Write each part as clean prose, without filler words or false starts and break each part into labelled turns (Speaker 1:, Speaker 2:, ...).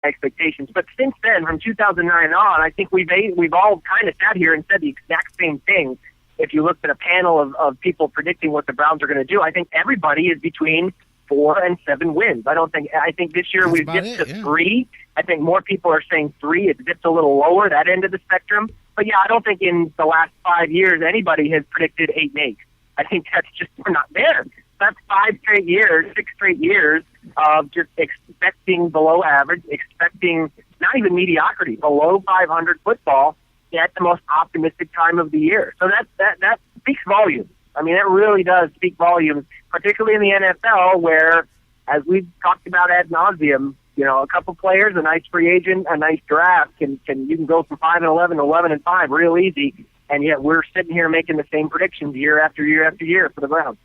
Speaker 1: expectations. But since then, from 2009 on, I think we've all kind of sat here and said the exact same thing. If you looked at a panel of people predicting what the Browns are going to do, I think everybody is between 4 and 7 wins. I think this year we've dipped to 3. I think more people are saying 3. It's dipped a little lower, that end of the spectrum. But yeah, I don't think in the last 5 years anybody has predicted 8-8. I think that's just, we're not there. That's 5 straight years, 6 straight years of just expecting below average, expecting not even mediocrity, below 500 football at the most optimistic time of the year. So that speaks volumes. I mean, it really does speak volumes, particularly in the NFL, where, as we've talked about ad nauseum, a couple players, a nice free agent, a nice draft, you can go from 5-11 to 11-5 real easy, and yet we're sitting here making the same predictions year after year after year for the Browns.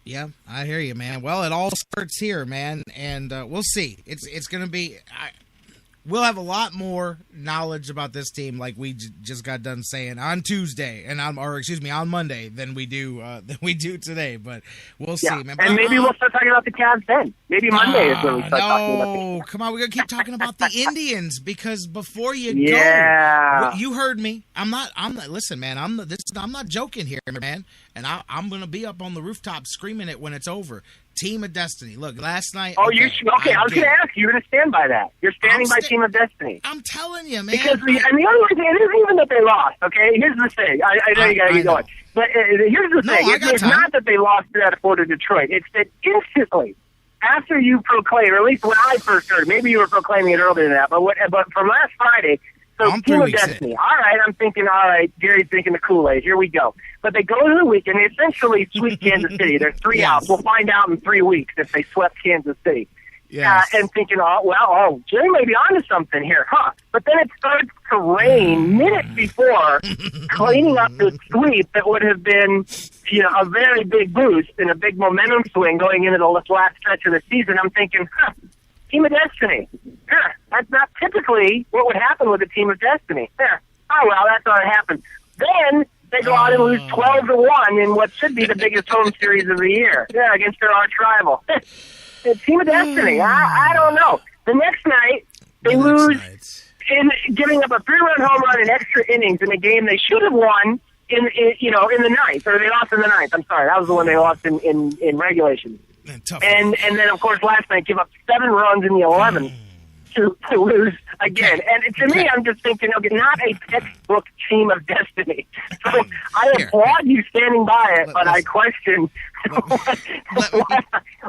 Speaker 2: Yeah, I hear you, man. Well, it all starts here, man, and we'll see. It's going to be. We'll have a lot more knowledge about this team, like we just got done saying, on Tuesday on Monday than we do today. But we'll see, man.
Speaker 1: And maybe we'll start talking about the Cavs then. Maybe Monday is when we start talking about the Cavs.
Speaker 2: Come on, we're gonna keep talking about the Indians because before you go, you heard me. I'm not. Listen, man. I'm not joking here, man. And I'm gonna be up on the rooftop screaming it when it's over. Team of Destiny. Look, last night.
Speaker 1: Oh, okay, I was going to ask you. You're going to stand by that. You're standing by Team of Destiny.
Speaker 2: I'm telling you, man.
Speaker 1: Because the only reason, it isn't even that they lost, okay? Here's the thing. I know you got to get going. But here's the thing. It's not that they lost to that 4 to Detroit. It's that instantly, after you proclaim, or at least when I first heard, maybe you were proclaiming it earlier than that, but from last Friday, so Team of Destiny. All right, I'm thinking, all right, Gary's drinking the Kool-Aid. Here we go. But they go to the week, and they essentially sweep Kansas City. There's 3 outs. We'll find out in 3 weeks if they swept Kansas City. And thinking, Jerry may be onto something here, huh? But then it starts to rain minutes before, cleaning up the sweep that would have been, a very big boost and a big momentum swing going into the last stretch of the season. I'm thinking, Team of Destiny. That's not typically what would happen with a Team of Destiny. Oh, well, that's not what happened. Then they go out and lose 12-1 in what should be the biggest home series of the year. Against their arch rival. Team of Destiny. I don't know. The next night, they lose in giving up a 3-run home run in extra innings in a game they should have won in the ninth, or they lost in the ninth. I'm sorry, that was the one they lost in regulation. And then, of course, last night give up 7 runs in the 11th to lose again. And to me, I'm just thinking, okay, not a textbook Team of Destiny. So I applaud you standing by it, but I question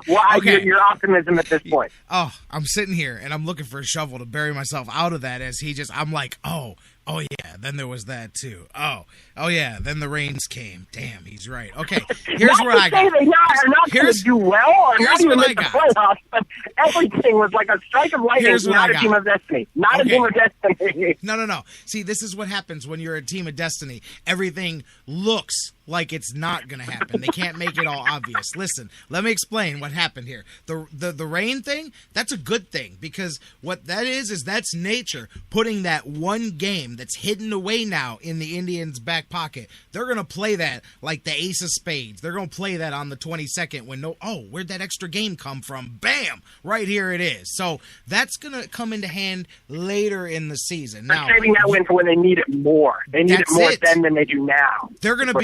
Speaker 1: why your optimism at this point.
Speaker 2: Oh, I'm sitting here, and I'm looking for a shovel to bury myself out of that as I'm like, oh, yeah, then there was that, too. Oh, yeah, then the rains came. Damn, he's right. Okay, here's what I got.
Speaker 1: They are not going to do well or not even make the playoffs, but everything was like a strike of lightning, not a Team of Destiny. Not a Team of Destiny.
Speaker 2: No. See, this is what happens when you're a Team of Destiny. Everything looks like it's not going to happen. They can't make it all obvious. Listen, let me explain what happened here. The rain thing, that's a good thing because what that is that's nature putting that one game that's hidden away now in the Indians' back pocket. They're going to play that like the ace of spades. They're going to play that on the 22nd when where'd that extra game come from? Bam! Right here it is. So that's going to come into hand later in the season.
Speaker 1: They're saving that win for when they need it more. They need it more then than they do now.
Speaker 2: They're going to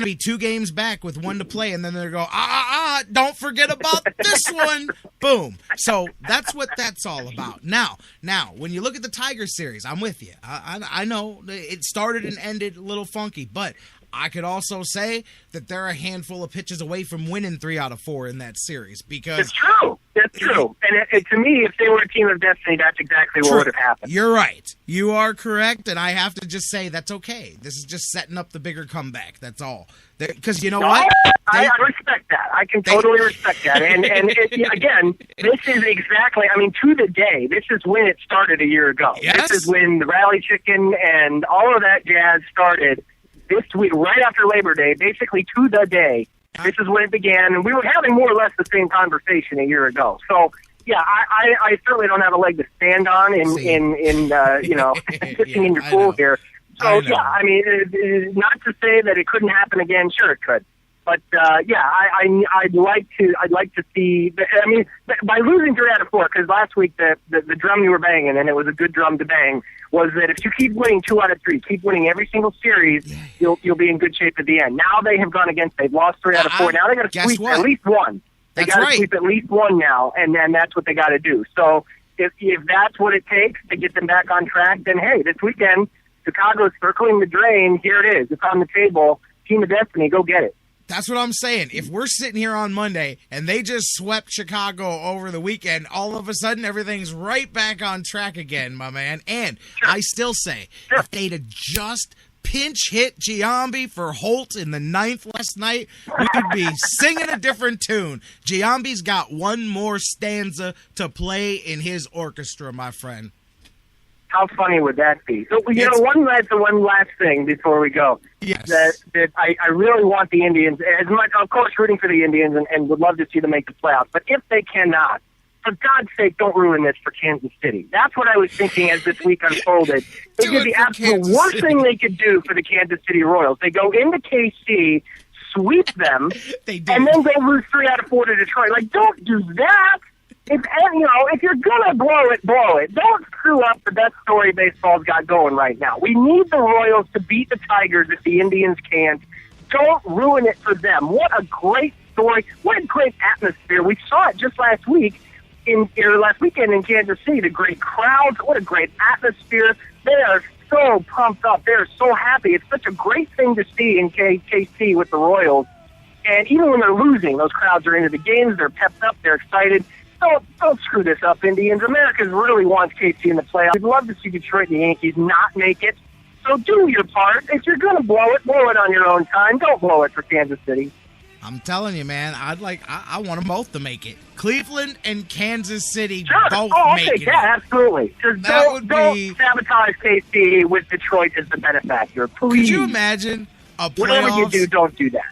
Speaker 2: be 2 games back with 1 to play, and then they're going to go, don't forget about this one. Boom. So that's what that's all about. Now, when you look at the Tigers series, I'm with you. I know it started and ended a little funky, but I could also say that they're a handful of pitches away from winning 3 out of 4 in that series because
Speaker 1: it's true. That's true. And to me, if they were a Team of Destiny, that's exactly what would have happened.
Speaker 2: You're right. You are correct, and I have to just say that's okay. This is just setting up the bigger comeback. That's all. Because you know what?
Speaker 1: I respect that. I can totally respect that. And again, this is exactly, to the day, this is when it started a year ago.
Speaker 2: Yes.
Speaker 1: This is when the Rally Chicken and all of that jazz started this week, right after Labor Day, basically to the day. This is when it began, and we were having more or less the same conversation a year ago. So, yeah, I certainly don't have a leg to stand on in sitting in your pool here. So, yeah, not to say that it couldn't happen again. Sure, it could. But I'd like to see. I mean, by losing 3 out of 4, because last week the drum you were banging, and it was a good drum to bang, was that if you keep winning 2 out of 3, keep winning every single series, you'll be in good shape at the end. Now they have gone against. They've lost 3 out of 4. Now they got to sweep at least one. They got to sweep at least one now, and then that's what they got to do. So if that's what it takes to get them back on track, then hey, this weekend Chicago's circling the drain. Here it is. It's on the table. Team of Destiny, go get it.
Speaker 2: That's what I'm saying. If we're sitting here on Monday and they just swept Chicago over the weekend, all of a sudden everything's right back on track again, my man. And I still say, if they'd have just pinch hit Giambi for Holt in the 9th last night, we could be singing a different tune. Giambi's got one more stanza to play in his orchestra, my friend.
Speaker 1: How funny would that be? So, one last thing before we go.
Speaker 2: Yes.
Speaker 1: That I really want the Indians, as much, of course, rooting for the Indians and would love to see them make the playoffs. But if they cannot, for God's sake, don't ruin this for Kansas City. That's what I was thinking as this week unfolded. It would be the absolute worst thing they could do for the Kansas City Royals. They go into KC, sweep them, and then they lose 3 out of 4 to Detroit. Like, don't do that. If you're gonna blow it, blow it. Don't screw up the best story baseball's got going right now. We need the Royals to beat the Tigers if the Indians can't. Don't ruin it for them. What a great story! What a great atmosphere. We saw it just last weekend in Kansas City. The great crowds. What a great atmosphere. They are so pumped up. They are so happy. It's such a great thing to see in KC with the Royals. And even when they're losing, those crowds are into the games. They're pepped up. They're excited. Don't screw this up, Indians. America really wants KC in the playoffs. We'd love to see Detroit and the Yankees not make it. So do your part. If you're going to blow it on your own time. Don't blow it for Kansas City.
Speaker 2: I'm telling you, man, I want them both to make it. Cleveland and Kansas City both make it.
Speaker 1: Yeah, absolutely. Just don't sabotage KC with Detroit as the benefactor. Please.
Speaker 2: Could you imagine a playoffs?
Speaker 1: Whatever you do, don't do that.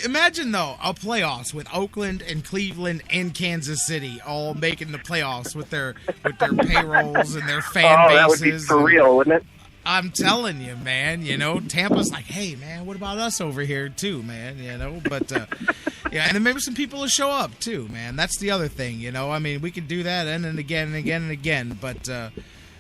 Speaker 2: Imagine, though, a playoffs with Oakland and Cleveland and Kansas City all making the playoffs with their payrolls and their fan bases.
Speaker 1: That would be for real, wouldn't it?
Speaker 2: I'm telling you, man. Tampa's like, hey, man, what about us over here, too, man? But, and then maybe some people will show up, too, man. That's the other thing, I mean, we could do that and again and again and again, but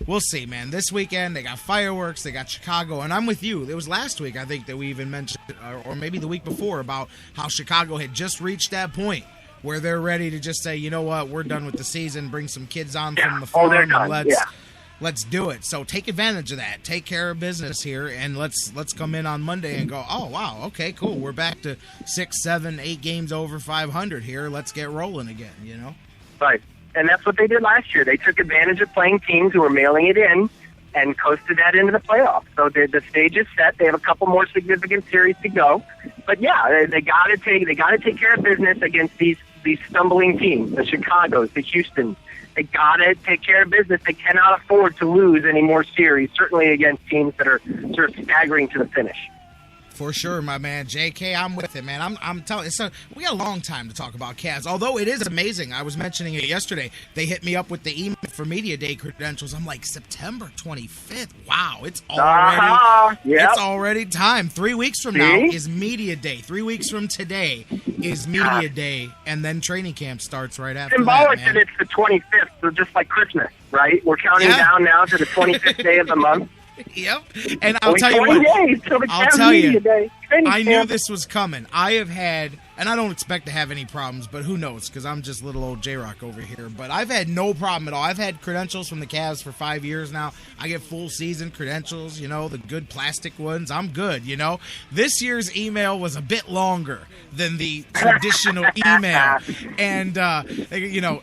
Speaker 2: we'll see, man. This weekend, they got fireworks, they got Chicago, and I'm with you. It was last week, I think, that we even mentioned, or maybe the week before, about how Chicago had just reached that point where they're ready to just say, you know what, we're done with the season, bring some kids on from the farm, and let's do it. So take advantage of that. Take care of business here, and let's come in on Monday and go, oh, wow, okay, cool. We're back to 6, 7, 8 games over 500 here. Let's get rolling again,
Speaker 1: Right. And that's what they did last year. They took advantage of playing teams who were mailing it in and coasted that into the playoffs. So the stage is set. They have a couple more significant series to go. But yeah, they got to take care of business against these stumbling teams, the Chicagos, the Houstons. They got to take care of business. They cannot afford to lose any more series, certainly against teams that are sort of staggering to the finish.
Speaker 2: For sure, my man. JK, I'm with it, man. I'm telling you, we got a long time to talk about Cavs, although it is amazing. I was mentioning it yesterday. They hit me up with the email for Media Day credentials. I'm like, September 25th. Wow, it's already time. 3 weeks from now is Media Day. 3 weeks from today is Media Day, and then training camp starts right after
Speaker 1: Symbolic
Speaker 2: that,
Speaker 1: that it's the 25th, so just like Christmas, right? We're counting down now to the 25th day of the month.
Speaker 2: Yep. And I'll tell you what. I'll tell you. I knew this was coming. I have had, and I don't expect to have any problems, but who knows, because I'm just little old J-Rock over here. But I've had no problem at all. I've had credentials from the Cavs for 5 years now. I get full season credentials, the good plastic ones. I'm good, This year's email was a bit longer than the traditional email. And,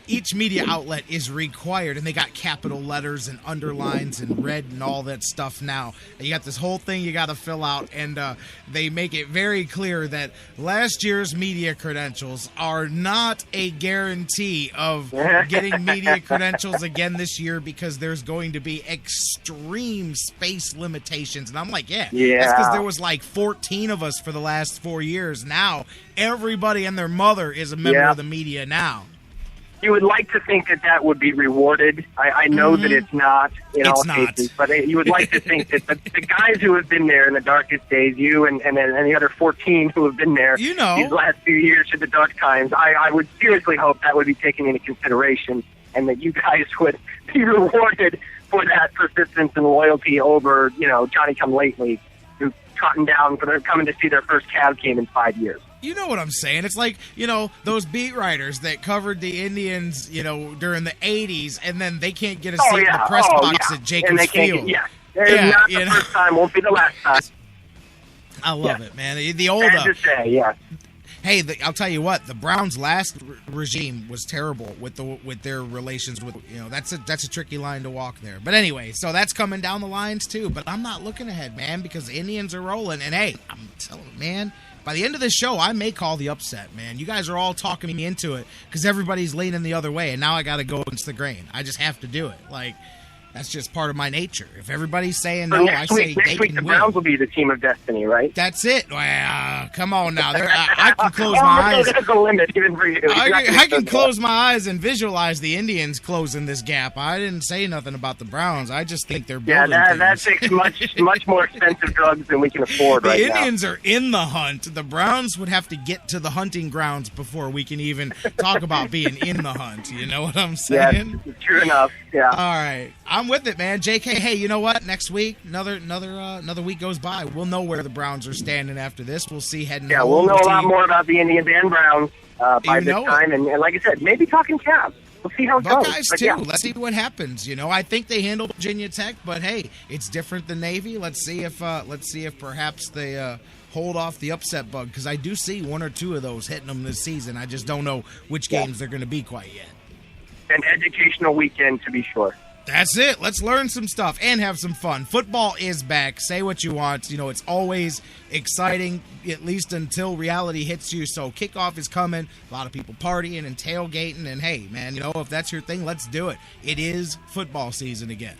Speaker 2: each media outlet is required, and they got capital letters and underlines and red and all that stuff now. And you got this whole thing you got to fill out, and they make it very clear that last year's media credentials are not a guarantee of getting media credentials again this year, because there's going to be extreme space limitations. And I'm like, that's because there was like 14 of us for the last 4 years. Now everybody and their mother is a member of the media now.
Speaker 1: you would like to think that would be rewarded. I know that it's not in all cases, but you would like to think that the guys who have been there in the darkest days, you and the other 14 who have been there these last few years through the dark times, I would seriously hope that would be taken into consideration and that you guys would be rewarded for that persistence and loyalty over, Johnny-come-lately who trotting down for their coming to see their first Cavs game in 5 years.
Speaker 2: You know what I'm saying? It's like, those beat writers that covered the Indians, during the 80s, and then they can't get a seat in the press box at Jacobs Field.
Speaker 1: Not the first time, won't be the last time.
Speaker 2: I love it, man. The old... Hey, I'll tell you what. The Browns' last regime was terrible with their relations with. That's a tricky line to walk there. But anyway, so that's coming down the lines too. But I'm not looking ahead, man, because the Indians are rolling. And hey, I'm telling you, man. By the end of this show, I may call the upset, man. You guys are all talking me into it because everybody's leaning the other way, and now I got to go against the grain. I just have to do it. Like. That's just part of my nature. If everybody's saying no, I say
Speaker 1: next week the Browns will be the team of destiny, right?
Speaker 2: That's it. Well, come on now. I can close my eyes.
Speaker 1: There's a limit even for you.
Speaker 2: I can close my eyes and visualize the Indians closing this gap. I didn't say nothing about the Browns. I just think they're building
Speaker 1: that takes much more expensive drugs than we can afford right now.
Speaker 2: The Indians are in the hunt. The Browns would have to get to the hunting grounds before we can even talk about being in the hunt. You know what I'm saying?
Speaker 1: Yeah, true enough. Yeah.
Speaker 2: All right. I'm with it, man. JK, hey, you know what? Next week, another week goes by. We'll know where the Browns are standing after this. We'll see heading.
Speaker 1: Yeah, we'll know a lot more about the Indians and Browns by this time. And like I said, maybe talking Cavs. We'll see how it goes.
Speaker 2: Buckeyes too. Let's see what happens. I think they handled Virginia Tech, but hey, it's different than Navy. Let's see if perhaps they hold off the upset bug, because I do see one or two of those hitting them this season. I just don't know which games they're going to be quite yet.
Speaker 1: An educational weekend, to be sure.
Speaker 2: That's it. Let's learn some stuff and have some fun. Football is back. Say what you want. It's always exciting, at least until reality hits you. So kickoff is coming. A lot of people partying and tailgating. And hey, man, if that's your thing, let's do it. It is football season again.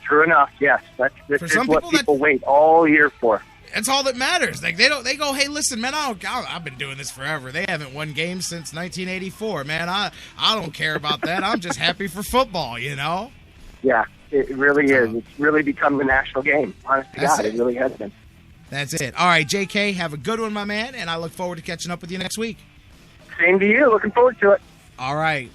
Speaker 1: True enough. Yes, this is what people wait all year for.
Speaker 2: That's all that matters. Like they go, hey, listen, man, I've been doing this forever. They haven't won games since 1984, man. I don't care about that. I'm just happy for football,
Speaker 1: Yeah, it really is. It's really become the national game. Honest to God, it really has been.
Speaker 2: That's it. All right, JK, have a good one, my man, and I look forward to catching up with you next week.
Speaker 1: Same to you. Looking forward to it.
Speaker 2: All right.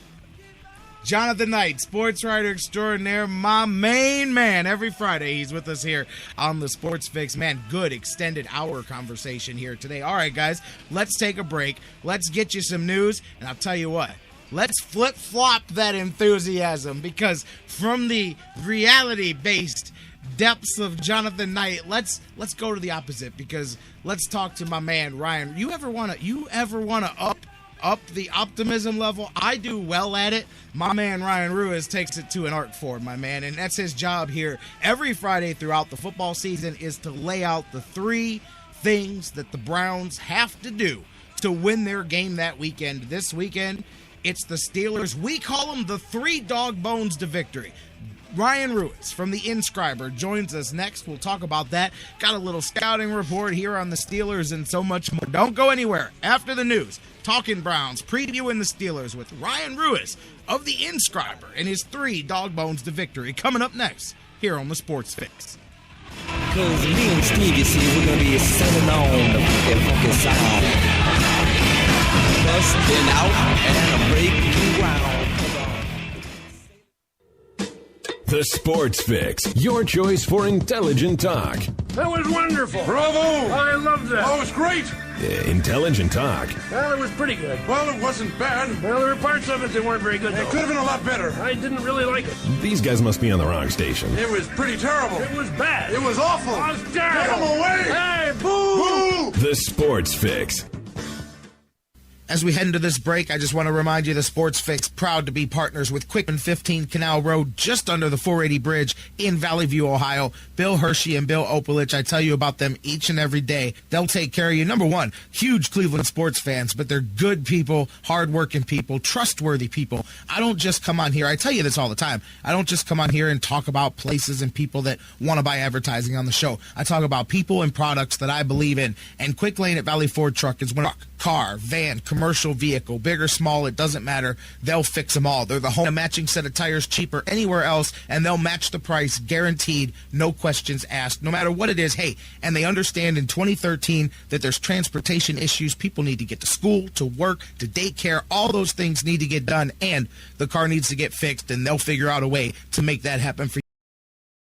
Speaker 2: Jonathan Knight, Sportswriter extraordinaire, my main man. Every Friday, he's with us here on the Sports Fix. Man, good extended hour conversation here today. All right, guys, let's take a break. Let's get you some news, and I'll tell you what. Let's flip-flop that enthusiasm, because from the reality-based depths of Jonathan Knight, let's go to the opposite, because let's talk to my man Ryan. You ever want to up the optimism level? I do well at it. My man Ryan Ruiz takes it to an art form, my man, and that's his job here every Friday throughout the football season, is to lay out the 3 things that the Browns have to do to win their game that weekend. This weekend, it's the Steelers. We call them the 3 Dawg Bones to victory. Ryan Ruiz from The Inscriber joins us next. We'll talk about that. Got a little scouting report here on the Steelers and so much more. Don't go anywhere. After the news, talking Browns, previewing the Steelers with Ryan Ruiz of The Inscriber and his 3 Dawg Bones to victory. Coming up next here on the Sports Fix.
Speaker 3: Cause me and Steve, you see, we're gonna be sending on the fucking side. Busting out and a breaking ground.
Speaker 4: The Sports Fix, your choice for intelligent talk.
Speaker 5: That was wonderful.
Speaker 6: Bravo!
Speaker 5: I loved that.
Speaker 6: Oh, it was great.
Speaker 4: Intelligent talk.
Speaker 5: Well, it was pretty good.
Speaker 6: Well, it wasn't bad.
Speaker 5: Well, there were parts of it that weren't very good, though.
Speaker 6: It could have been a lot better.
Speaker 5: I didn't really like it.
Speaker 4: These guys must be on the wrong station.
Speaker 6: It was pretty terrible.
Speaker 5: It was bad.
Speaker 6: It was awful.
Speaker 5: It was terrible.
Speaker 6: Get them away!
Speaker 5: Hey, boo!
Speaker 6: Boo!
Speaker 4: The Sports Fix.
Speaker 2: As we head into this break, I just want to remind you the Sports Fix, proud to be partners with Quickman 15 Canal Road, just under the 480 bridge in Valley View, Ohio. Bill Hershey and Bill Opalich, I tell you about them each and every day. They'll take care of you. Number one, huge Cleveland sports fans, but they're good people, hardworking people, trustworthy people. I don't just come on here, I tell you this all the time, I don't just come on here and talk about places and people that want to buy advertising on the show. I talk about people and products that I believe in, and Quick Lane at Valley Ford Truck is one car, van, commercial, commercial vehicle, big or small, it doesn't matter. They'll fix them all. They're the home matching set of tires cheaper anywhere else, and they'll match the price, guaranteed, no questions asked, no matter what it is. Hey, and they understand in 2013 that there's transportation issues. People need to get to school, to work, to daycare. All those things need to get done, and the car needs to get fixed, and they'll figure out a way to make that happen for you.